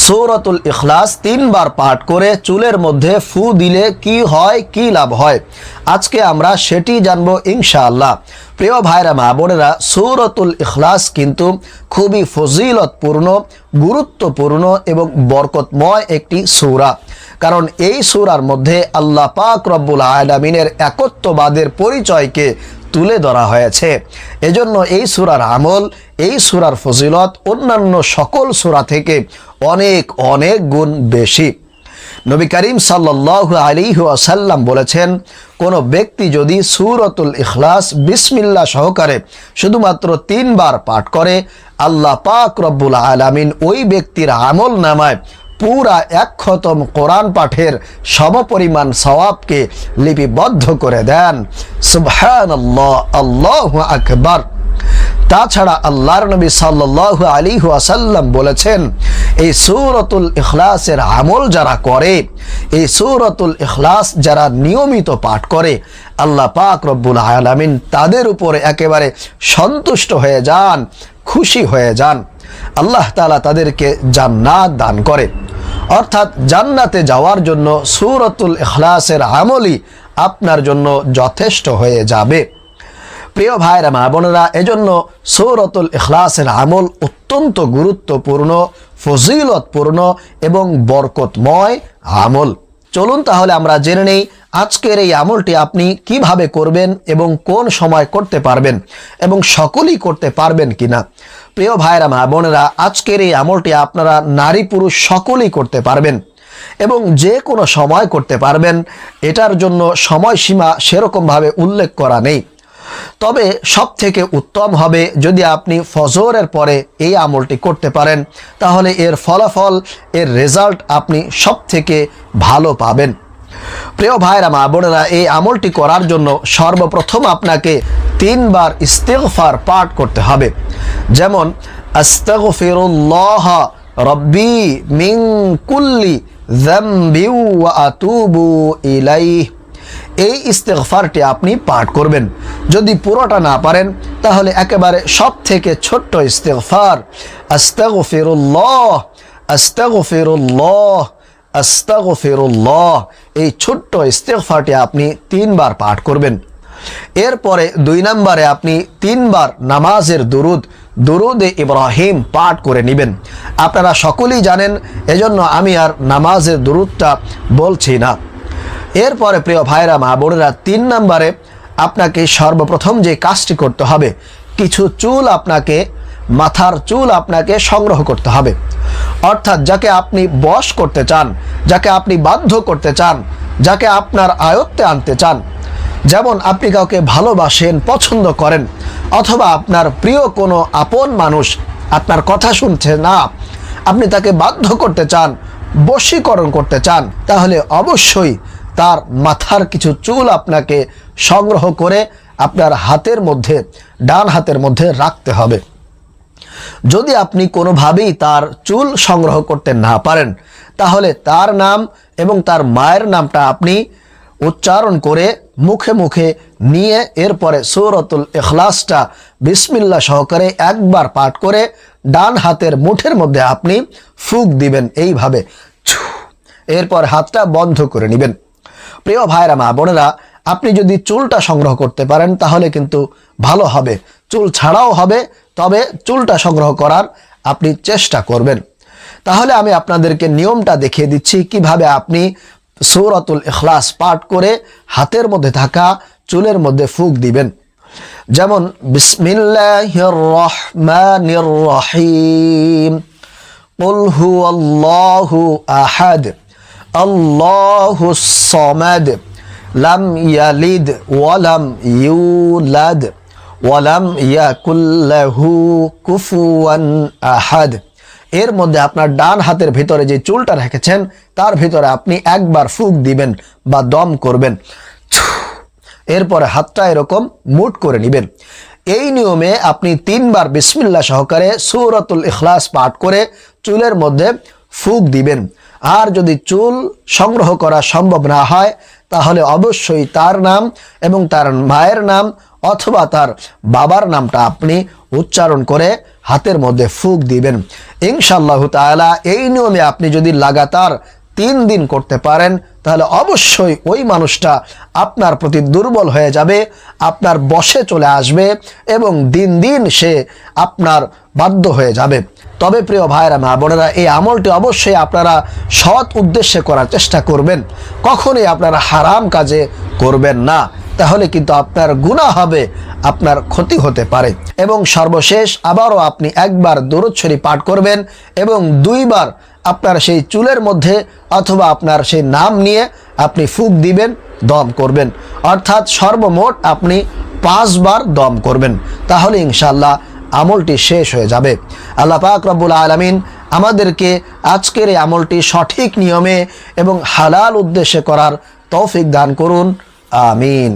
সূরাতুল ইখলাস 3 বার পাঠ করে চুলের মধ্যে ফু দিলে কি হয়, কি লাভ হয়, আজকে আমরা সেটি জানবো ইনশাআল্লাহ। প্রিয় ভাইরা মা বোনেরা, সূরাতুল ইখলাস কিন্তু খুবই ফজিলতপূর্ণ, গুরুত্বপূর্ণ এবং বরকতময় একটি সূরা। কারণ এই সূরার মধ্যে আল্লাহ পাক রব্বুল আলামিনের একত্ববাদের পরিচয়কে তুলে ধরা হয়েছে। এজন্য এই সূরার আমল, এই সূরার ফজিলত অন্যান্য সকল সূরা থেকে অনেক অনেক গুণ বেশি। নবী করিম সাল্লাল্লাহু আলাইহি ওয়াসাল্লাম বলেছেন, কোনো ব্যক্তি যদি সূরাতুল ইখলাস বিসমিল্লাহ সহকারে শুধুমাত্র 3 বার পাঠ করে, আল্লাহ পাক রব্বুল আলামিন ওই ব্যক্তির আমল নামায় পুরা 1 খতম কোরআন পাঠের সমপরিমাণ সওয়াবকে লিপিবদ্ধ করে দেন। সুবহানাল্লাহ, আল্লাহু আকবার। তাছাড়া আল্লাহর নবী সাল্লাল্লাহু আলাইহি ওয়াসাল্লাম বলেছেন, এই সূরাতুল ইখলাসের আমল যারা করে, এই সূরাতুল ইখলাস যারা নিয়মিত পাঠ করে, আল্লাহ পাক রব্বুল আলামিন তাদের উপরে একেবারে সন্তুষ্ট হয়ে যান, খুশি হয়ে যান। আল্লাহ তাআলা তাদেরকে জান্নাত দান করে। অর্থাৎ জান্নাতে যাওয়ার জন্য সূরাতুল ইখলাসের আমলই আপনার জন্য যথেষ্ট হয়ে যাবে। প্রিয় ভাইরা মা বোনেরা, এজন্য সূরাতুল ইখলাসের আমল অত্যন্ত গুরুত্বপূর্ণ, ফজিলতপূর্ণ এবং বরকতময় আমল। চলুন তাহলে আমরা জেনে নেই আজকের এই আমলটি আপনি কিভাবে করবেন এবং কোন সময় করতে পারবেন এবং সকলেই করতে পারবেন কিনা। প্রিয় ভাইরা মা বোনেরা, আজকের এই আমলটি আপনারা নারী পুরুষ সকলেই করতে পারবেন এবং যে কোনো সময় করতে পারবেন। এটার জন্য সময়সীমা সেরকমভাবে উল্লেখ করা নেই। তবে সব থেকে উত্তম হবে যদি আপনি ফজরের পরে এই আমলটি করতে পারেন, তাহলে এর ফলাফল, এর রেজাল্ট আপনি সব থেকে ভালো পাবেন। প্রিয় ভাইরা মা বোনেরা, এই আমলটি করার জন্য সর্বপ্রথম আপনাকে 3 বার ইস্তিগফার পাঠ করতে হবে। যেমন আস্তাগফিরুল্লাহ রব্বি মিন কুল্লি যামবি ওয়া আতুবু ইলাইহি। এই ইস্তিগফারটি আপনি পাঠ করবেন। যদি পুরোটা না পারেন তাহলে একেবারে সব থেকে ছোট্ট ইস্তিগফার আস্তাগফিরুল্লাহ আস্তাগফিরুল্লাহ আস্তাগফিরুল্লাহ, এই ছোট্ট ইস্তিগফারটি আপনি 3 বার পাঠ করবেন। এরপরে 2 নম্বরে আপনি 3 বার নামাজের দুরুদে ইব্রাহিম পাঠ করে নেবেন। আপনারা সকলেই জানেন, এজন্য আমি আর নামাজের দুরুদটা বলছি না। এরপরে প্রিয় ভাইরা মা বোনেরা, 3 নম্বরে আপনাকে সর্বপ্রথম যে কাজটি করতে হবে, কিছু চুল আপনাকে, মাথার চুল আপনাকে সংগ্রহ করতে হবে। অর্থাৎ যাকে আপনি বশ করতে চান, যাকে আপনি বাধ্য করতে চান, যাকে আপনার আয়ত্তে আনতে চান। যেমন আপনি কাউকে ভালোবাসেন, পছন্দ করেন, অথবা আপনার প্রিয় কোনো আপন মানুষ আপনার কথা শুনছে না, আপনি তাকে বাধ্য করতে চান, বশীকরণ করতে চান, তাহলে অবশ্যই তার মাথার কিছু চুল আপনাকে সংগ্রহ করে আপনার হাতের মধ্যে, ডান হাতের মধ্যে রাখতে হবে। যদি আপনি কোনোভাবেই তার চুল সংগ্রহ করতে না পারেন, তাহলে তার নাম এবং তার মায়ের নামটা আপনি উচ্চারণ করে মুখে মুখে নিয়ে এরপরে সূরাতুল ইখলাসটা বিসমিল্লাহ সহকারে 1 বার পাঠ করে ডান হাতের মুঠের মধ্যে আপনি ফুঁক দিবেন এইভাবে। এরপর হাতটা বন্ধ করে নেবেন। প্রিয় ভাইরা মা বোনেরা, আপনি যদি চুলটা সংগ্রহ করতে পারেন তাহলে কিন্তু ভালো হবে। চুল ছাড়াও হবে, তবে চুলটা সংগ্রহ করার আপনি চেষ্টা করবেন। তাহলে আমি আপনাদেরকে নিয়মটা দেখিয়ে দিচ্ছি কিভাবে আপনি সূরাতুল ইখলাস পাঠ করে হাতের মধ্যে থাকা চুলের মধ্যে ফুঁক দিবেন। যেমন বিসমিল্লাহির রহমানির রহিম, কুল হুয়াল্লাহু আহাদ, আল্লাহুস সামাদ, লাম ইয়ালিদ ওয়ালাম ইউলাদ ওয়ালাম ইয়াকুল লাহু কুফুয়ান আহাদ। এর মধ্যে আপনার ডান হাতের ভিতরে যে চুলটা রেখেছেন তার ভিতরে আপনি 1 বার ফুঁক দিবেন বা দম করবেন। এরপরে হাতটা এরকম মুঠ করে নেবেন। এই নিয়মে আপনি 3 বার বিসমিল্লাহ সহকারে সূরাতুল ইখলাস পাঠ করে চুলের মধ্যে ফুঁক দিবেন। আর যদি চুল সংগ্রহ করা সম্ভব না হয় তাহলে অবশ্যই তার নাম এবং তার মায়ের নাম অথবা তার বাবার নামটা আপনি উচ্চারণ করে হাতের মধ্যে ফুঁক দিবেন। ইনশাআল্লাহ তাআলা এই নিয়মে আপনি যদি লাগাতার 3 দিন করতে পারেন তাহলে অবশ্যই ওই মানুষটা আপনার প্রতি দুর্বল হয়ে যাবে, আপনার বশে চলে আসবে এবং দিন দিন সে আপনার বাধ্য হয়ে যাবে। তবে প্রিয় ভাইরা মা বোনেরা, এই আমলটি অবশ্যই আপনারা সৎ উদ্দেশ্যে করার চেষ্টা করবেন, কখনোই আপনারা হারাম কাজে করবেন না, তাহলে কিন্তু আপনার গুনাহ হবে, আপনার ক্ষতি হতে পারে। এবং সর্বশেষ আবারও আপনি একবার দরুদ শরীফ পাঠ করবেন এবং 2 বার আপনার সেই চুলের মধ্যে অথবা আপনার সেই নাম নিয়ে আপনি ফুঁক দিবেন, দম করবেন, অর্থাৎ সর্বমোট আপনি 5 বার দম করবেন, তাহলে ইনশাআল্লাহ আমলটি শেষ হয়ে যাবে। আল্লাহ পাক রব্বুল আলামিন আমাদেরকে আজকের এই আমলটি সঠিক নিয়মে এবং হালাল উদ্দেশ্যে করার তৌফিক দান করুন। আমিন।